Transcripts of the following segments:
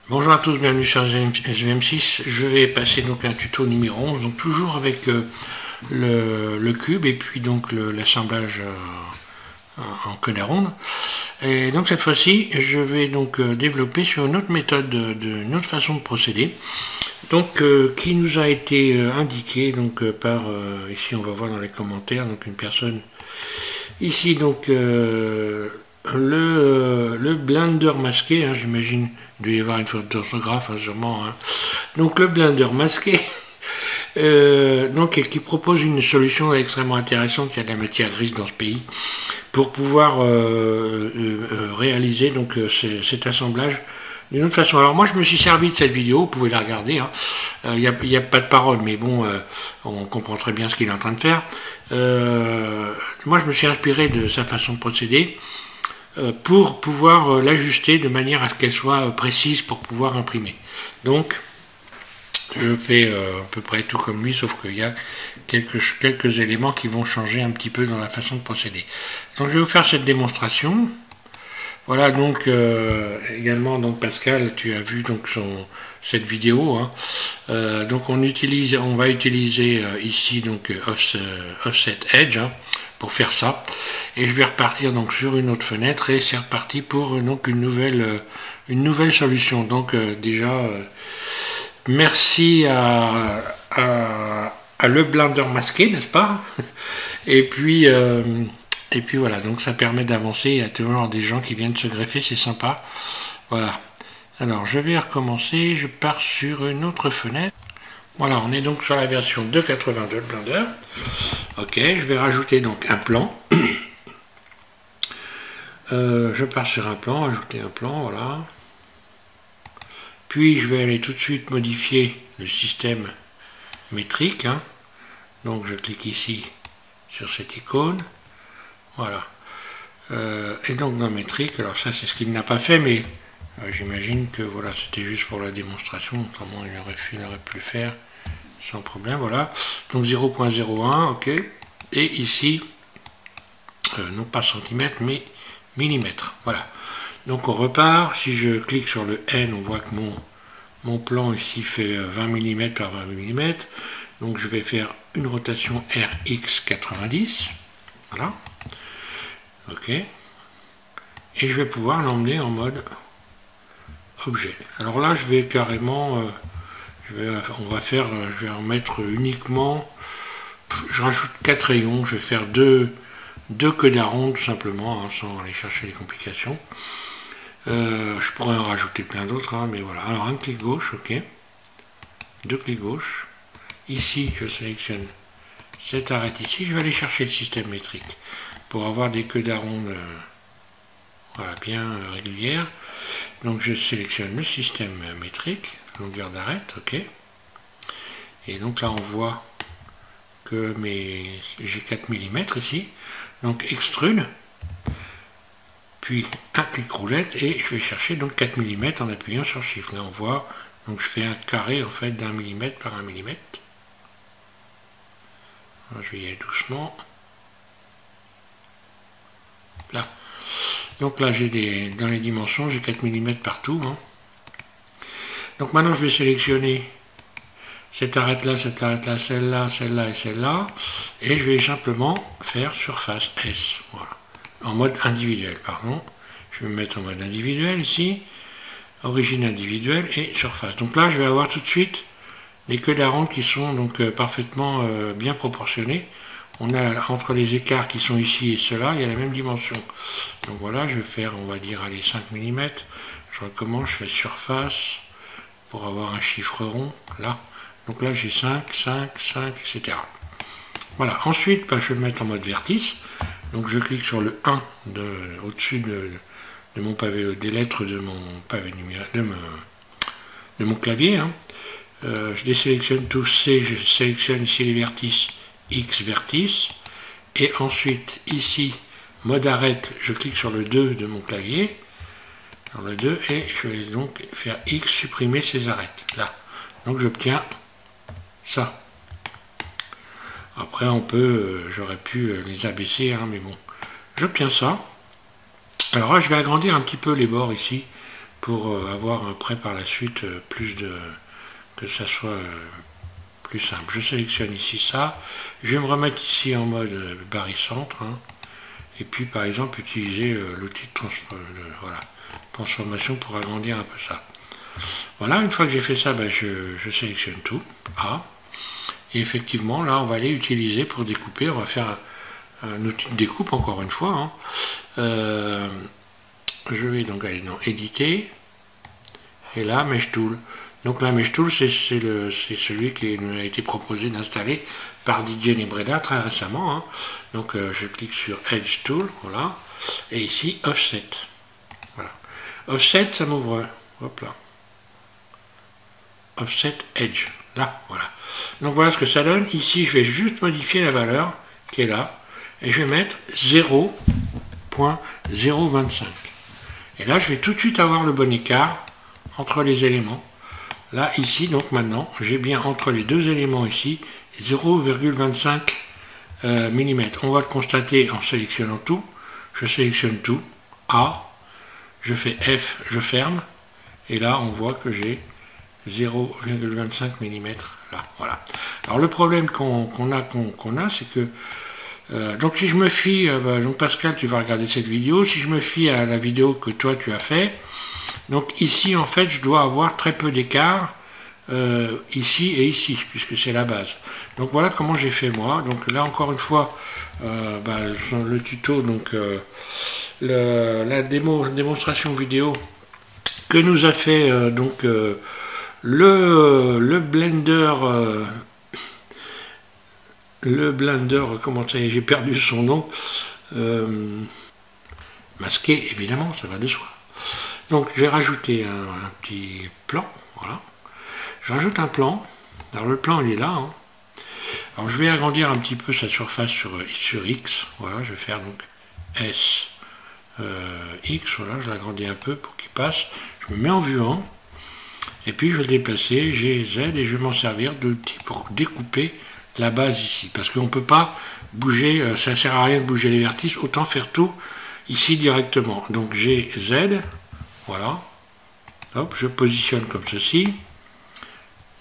Bonjour à tous, bienvenue sur SVM6. Je vais passer donc un tuto numéro 11, donc toujours avec le cube et puis donc l'assemblage en queue d'aronde. Et donc cette fois-ci, je vais donc développer sur une autre méthode, une autre façon de procéder, donc qui nous a été indiquée donc par ici on va voir dans les commentaires, donc une personne ici donc le Blender masqué, hein, j'imagine il doit y avoir une faute d'orthographe hein, sûrement. Hein. Donc le Blender masqué, donc qui propose une solution extrêmement intéressante. Il y a de la matière grise dans ce pays pour pouvoir réaliser donc cet assemblage d'une autre façon. Alors moi je me suis servi de cette vidéo, vous pouvez la regarder. Hein. Il n'y a pas de parole, mais bon, on comprend très bien ce qu'il est en train de faire. Moi je me suis inspiré de sa façon de procéder pour pouvoir l'ajuster de manière à ce qu'elle soit précise pour pouvoir imprimer. Donc, je fais à peu près tout comme lui, sauf qu'il y a quelques éléments qui vont changer un petit peu dans la façon de procéder. Donc, je vais vous faire cette démonstration. Voilà, donc, également, donc Pascal, tu as vu donc cette vidéo. Hein. Donc, on va utiliser ici donc Offset Edge. Hein, pour faire ça, et je vais repartir donc sur une autre fenêtre et c'est reparti pour donc une nouvelle solution. Donc déjà merci à le Blender masqué, n'est-ce pas? Et puis voilà, donc ça permet d'avancer. Il y a toujours des gens qui viennent se greffer, c'est sympa. Voilà, alors je vais recommencer, je pars sur une autre fenêtre. Voilà, on est donc sur la version 2.82 de Blender. Ok, je vais rajouter donc un plan. Je pars sur un plan, ajouter un plan, voilà. Puis je vais aller tout de suite modifier le système métrique. Hein. Donc je clique ici sur cette icône. Voilà. Et donc dans métrique, alors ça c'est ce qu'il n'a pas fait, mais j'imagine que voilà, c'était juste pour la démonstration, autrement il aurait pu le faire sans problème, voilà. Donc 0.01, ok. Et ici, non pas centimètre, mais millimètre, voilà. Donc on repart, si je clique sur le N, on voit que mon plan ici fait 20 mm par 20 mm. Donc je vais faire une rotation RX 90, voilà. Ok. Et je vais pouvoir l'emmener en mode objet. Alors là, je vais carrément... je vais en mettre uniquement, je rajoute 4 rayons, je vais faire deux queues d'aronde tout simplement, hein, sans aller chercher les complications. Je pourrais en rajouter plein d'autres, hein, mais voilà. Alors un clic gauche, ok. Deux clics gauche. Ici, je sélectionne cette arête ici. Je vais aller chercher le système métrique pour avoir des queues d'aronde voilà, bien régulières. Donc je sélectionne le système métrique. Longueur d'arête, ok. Et donc là on voit que j'ai 4 mm ici. Donc extrude, puis un clic roulette et je vais chercher donc 4 mm en appuyant sur Shift. Là on voit, donc je fais un carré en fait d'1 mm par 1 mm. Alors, je vais y aller doucement. Là. Donc là j'ai dans les dimensions, j'ai 4 mm partout. Hein. Donc maintenant je vais sélectionner cette arête-là, celle-là, celle-là et celle-là. Et je vais simplement faire surface S. Voilà. En mode individuel, pardon. Je vais me mettre en mode individuel ici. Origine individuelle et surface. Donc là je vais avoir tout de suite les queues d'aronde qui sont donc parfaitement bien proportionnées. On a entre les écarts qui sont ici et ceux-là, il y a la même dimension. Donc voilà, je vais faire, on va dire, allez, 5 mm. Je recommence, je fais surface pour avoir un chiffre rond, là. Donc là, j'ai 5, 5, 5, etc. Voilà, ensuite, bah, je vais me mettre en mode vertice. Donc je clique sur le 1 au-dessus de mon pavé, des lettres de mon pavé numérique, de mon clavier. Hein. Je désélectionne tous C, je sélectionne ici les vertices, X vertice. Et ensuite, ici, mode arête, je clique sur le 2 de mon clavier. Le 2 et je vais donc faire X supprimer ces arêtes là. Donc j'obtiens ça. Après on peut, j'aurais pu les abaisser, hein, mais bon, j'obtiens ça. Alors là je vais agrandir un petit peu les bords ici pour avoir après par la suite que ça soit plus simple. Je sélectionne ici ça, je vais me remettre ici en mode barycentre, hein, et puis par exemple utiliser l'outil de transformation pour agrandir un peu ça. Voilà, une fois que j'ai fait ça, ben, je sélectionne tout, A, et effectivement là on va aller utiliser pour découper, on va faire un outil de découpe encore une fois, hein. Je vais donc aller dans éditer, et là Mesh Tool. Donc la Mesh Tool, c'est celui qui nous a été proposé d'installer par Didier Nebreda très récemment, hein. Donc je clique sur Edge Tool, voilà, et ici Offset. Voilà. Offset, ça m'ouvre, hop là, Offset Edge, là, voilà. Donc voilà ce que ça donne. Ici, je vais juste modifier la valeur qui est là, et je vais mettre 0.025. Et là, je vais tout de suite avoir le bon écart entre les éléments. Là, ici, donc maintenant, j'ai bien entre les deux éléments ici 0,25 mm. On va le constater en sélectionnant tout. Je sélectionne tout, A, je fais F, je ferme, et là, on voit que j'ai 0,25 mm là, voilà. Alors le problème qu'on a, c'est que donc si je me fie, donc Pascal, tu vas regarder cette vidéo, si je me fie à la vidéo que toi tu as fait, donc ici en fait je dois avoir très peu d'écart ici et ici, puisque c'est la base. Donc voilà comment j'ai fait moi. Donc là encore une fois, le tuto, donc la démonstration vidéo que nous a fait le Blender, comment ça y est, j'ai perdu son nom, masqué, évidemment, ça va de soi. Donc je vais rajouter un petit plan, voilà. Je rajoute un plan, alors le plan il est là, hein. Alors je vais agrandir un petit peu sa surface sur X, voilà, je vais faire donc S, X, voilà, je l'agrandis un peu pour qu'il passe, je me mets en vue 1, et puis je vais le déplacer, G, Z, et je vais m'en servir d'outil pour découper la base ici, parce qu'on ne peut pas bouger, ça ne sert à rien de bouger les vertices, autant faire tout ici directement. Donc G, Z, voilà, hop, je positionne comme ceci,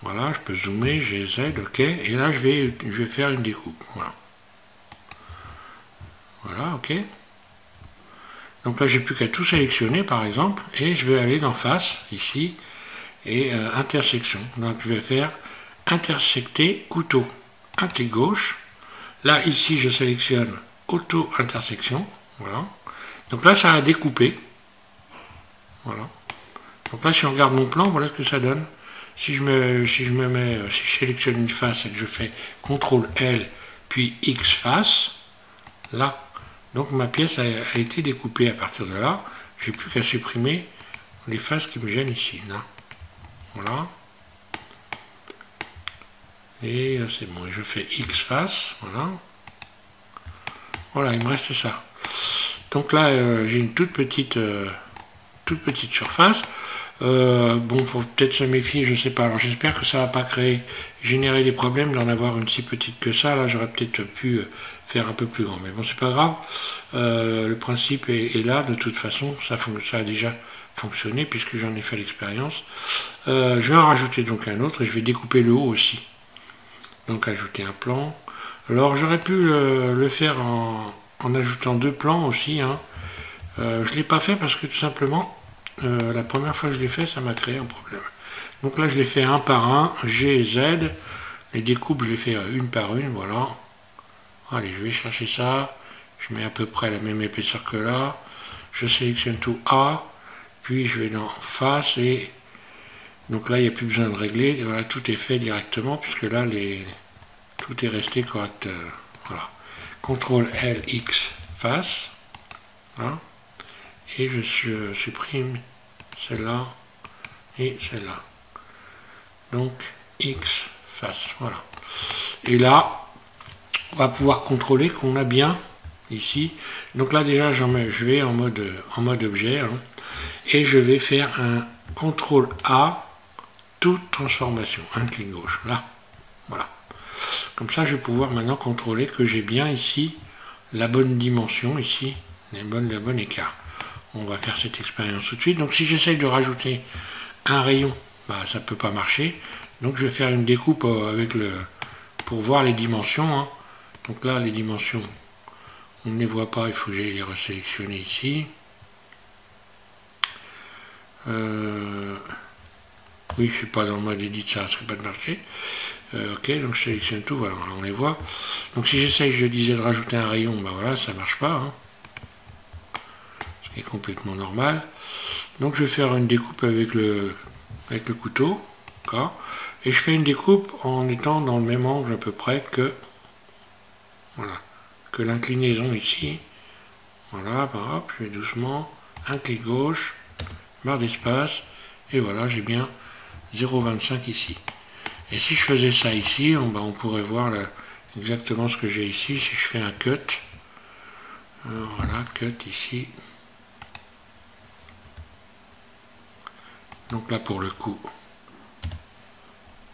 voilà, je peux zoomer, G, Z, ok, et là je vais faire une découpe, voilà. Voilà, ok. Donc là j'ai plus qu'à tout sélectionner par exemple, et je vais aller dans face, ici, et intersection. Donc je vais faire intersecter couteau. Inté gauche, là ici je sélectionne auto intersection, voilà, donc là ça a découpé, voilà, donc là si on regarde mon plan, voilà ce que ça donne. Si je sélectionne une face et que je fais CTRL L puis X face, là, donc ma pièce a été découpée. À partir de là, j'ai plus qu'à supprimer les faces qui me gênent ici, là, voilà. Et c'est bon, je fais X face, voilà. Voilà, il me reste ça. Donc là, j'ai une toute petite surface. Bon, faut peut-être se méfier, je sais pas. Alors j'espère que ça va pas générer des problèmes d'en avoir une si petite que ça. Là, j'aurais peut-être pu faire un peu plus grand. Mais bon, c'est pas grave. Le principe est là. De toute façon, ça a déjà fonctionné puisque j'en ai fait l'expérience. Je vais en rajouter donc un autre et je vais découper le haut aussi. Donc ajouter un plan. Alors j'aurais pu le faire en ajoutant deux plans aussi, hein. Je ne l'ai pas fait parce que tout simplement la première fois que je l'ai fait ça m'a créé un problème. Donc là je l'ai fait un par un, G, Z, les découpes je les fais une par une, voilà. Allez, je vais chercher ça, je mets à peu près la même épaisseur que là, je sélectionne tout A, puis je vais dans face et donc là il n'y a plus besoin de régler, voilà, tout est fait directement puisque là tout est resté correct. Voilà. CTRL L X face, voilà. Et je supprime celle-là et celle-là. Donc X face, voilà. Et là, on va pouvoir contrôler qu'on a bien ici. Donc là déjà, je vais en mode objet, hein, et je vais faire un CTRL A, toute transformation, un clic gauche, là, voilà. Comme ça, je vais pouvoir maintenant contrôler que j'ai bien ici la bonne dimension, ici, le bon écart. on va faire cette expérience tout de suite. Donc si j'essaye de rajouter un rayon, bah, ça ne peut pas marcher. Donc je vais faire une découpe pour voir les dimensions. Hein. Donc là, les dimensions, on ne les voit pas, il faut que j'aille les resélectionner ici. Oui, je ne suis pas dans le mode edit, ça ne risque pas de marcher. Ok, donc je sélectionne tout, voilà, on les voit. Donc si j'essaye, je disais, de rajouter un rayon, ben voilà, ça ne marche pas. Hein. Ce qui est complètement normal. Donc je vais faire une découpe avec le couteau. Et je fais une découpe en étant dans le même angle à peu près que l'inclinaison ici. Voilà, hop, je vais doucement, un clic gauche, barre d'espace, et voilà, j'ai bien 0,25 ici. Et si je faisais ça ici, on pourrait voir exactement ce que j'ai ici. Si je fais un cut, voilà, cut ici. Donc là pour le coup,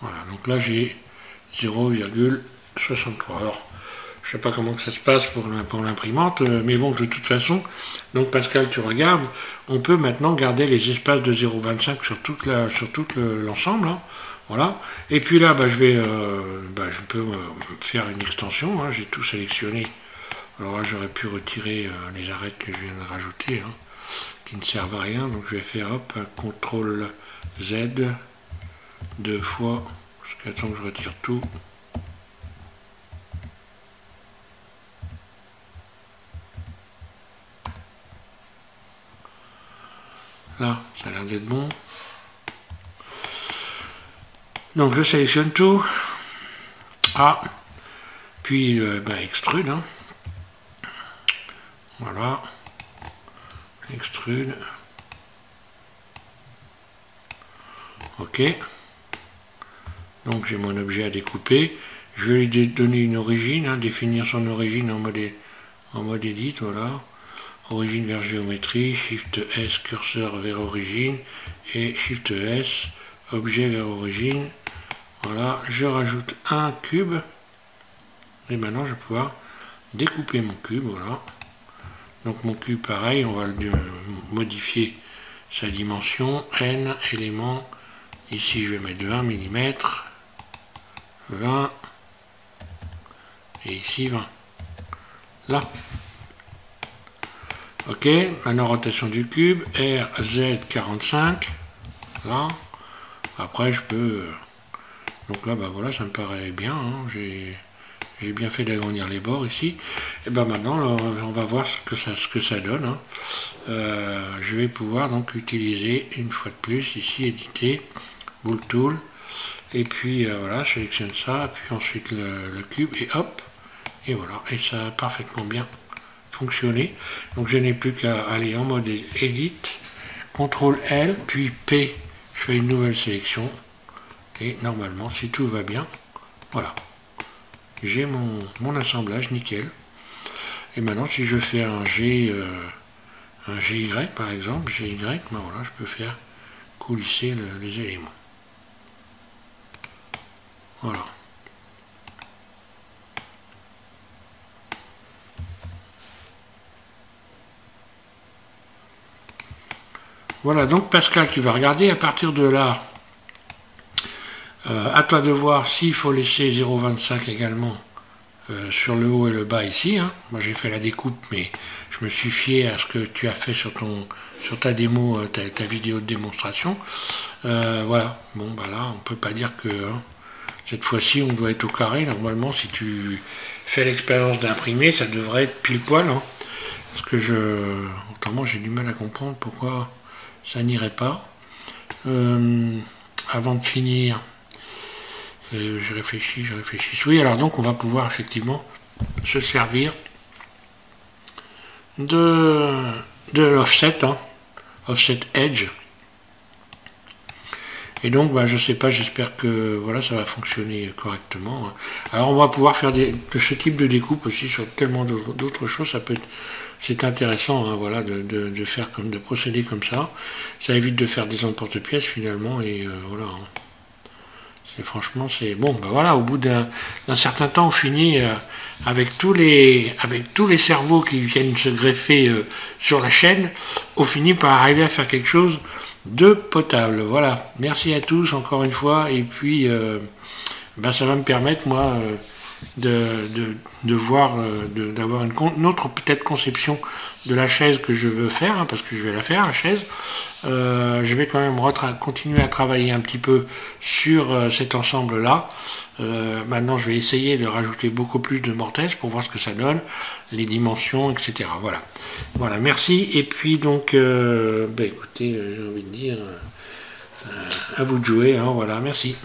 voilà, donc là j'ai 0,63. Alors, je sais pas comment que ça se passe pour l'imprimante, mais bon, de toute façon, donc Pascal, tu regardes, on peut maintenant garder les espaces de 0,25 sur tout l'ensemble. Hein. Voilà. Et puis là, je peux faire une extension. Hein, j'ai tout sélectionné. Alors là, j'aurais pu retirer les arêtes que je viens de rajouter, hein, qui ne servent à rien. Donc je vais faire un CTRL Z 2 fois, jusqu'à temps que je retire tout. Là, ça a l'air d'être bon. Donc je sélectionne tout. Puis extrude. Hein. Voilà. Extrude. Ok. Donc j'ai mon objet à découper. Je vais lui donner une origine, hein, définir son origine en mode edit, voilà. Origine vers géométrie, Shift S, curseur vers origine, et Shift S, objet vers origine. Voilà, je rajoute un cube, et maintenant je vais pouvoir découper mon cube, voilà. Donc mon cube, pareil, on va le modifier sa dimension, N, élément, ici je vais mettre 20 mm, 20, et ici 20. Là. Ok, maintenant rotation du cube, RZ45, là. Après je peux... Donc là, voilà, ça me paraît bien, hein. J'ai bien fait d'agrandir les bords ici. Et maintenant, on va voir ce que ça donne. Hein. Je vais pouvoir donc utiliser une fois de plus ici, éditer, Bool Tool. Et puis voilà, je sélectionne ça, puis ensuite le cube, et hop, et voilà, et ça a parfaitement bien fonctionné. Donc je n'ai plus qu'à aller en mode Edit, CTRL L, puis P, je fais une nouvelle sélection, et normalement, si tout va bien, voilà, j'ai mon assemblage nickel. Et maintenant, si je fais un GY par exemple, GY, voilà, je peux faire coulisser les éléments. Voilà. Voilà, donc Pascal, tu vas regarder à partir de là. À toi de voir s'il faut laisser 0,25 également sur le haut et le bas ici. Hein. Moi j'ai fait la découpe, mais je me suis fié à ce que tu as fait sur ta démo, ta vidéo de démonstration. Voilà, bon là on peut pas dire que cette fois-ci on doit être au carré. Normalement si tu fais l'expérience d'imprimer, ça devrait être pile poil. Hein. Parce que autrement j'ai du mal à comprendre pourquoi ça n'irait pas. Avant de finir, je réfléchis. Oui, alors donc on va pouvoir effectivement se servir de l'offset, hein, offset edge. Et donc je sais pas, j'espère que voilà, ça va fonctionner correctement. Hein. Alors on va pouvoir faire de ce type de découpe aussi sur tellement d'autres choses. Ça peut être, c'est intéressant, hein, voilà, de procéder comme ça. Ça évite de faire des emporte-pièces finalement, et voilà. Hein. Franchement, c'est bon. Ben voilà, au bout d'un certain temps, on finit avec tous les cerveaux qui viennent se greffer sur la chaîne, on finit par arriver à faire quelque chose de potable. Voilà. Merci à tous encore une fois. Et puis, ben ça va me permettre moi de voir, d'avoir une autre peut-être conception de la chaise que je veux faire, hein, parce que je vais la faire, la chaise. Je vais quand même continuer à travailler un petit peu sur cet ensemble-là. Maintenant, je vais essayer de rajouter beaucoup plus de mortaises pour voir ce que ça donne, les dimensions, etc. Voilà. Voilà, merci. Et puis donc, bah, écoutez, j'ai envie de dire, à vous de jouer. Hein, voilà, merci.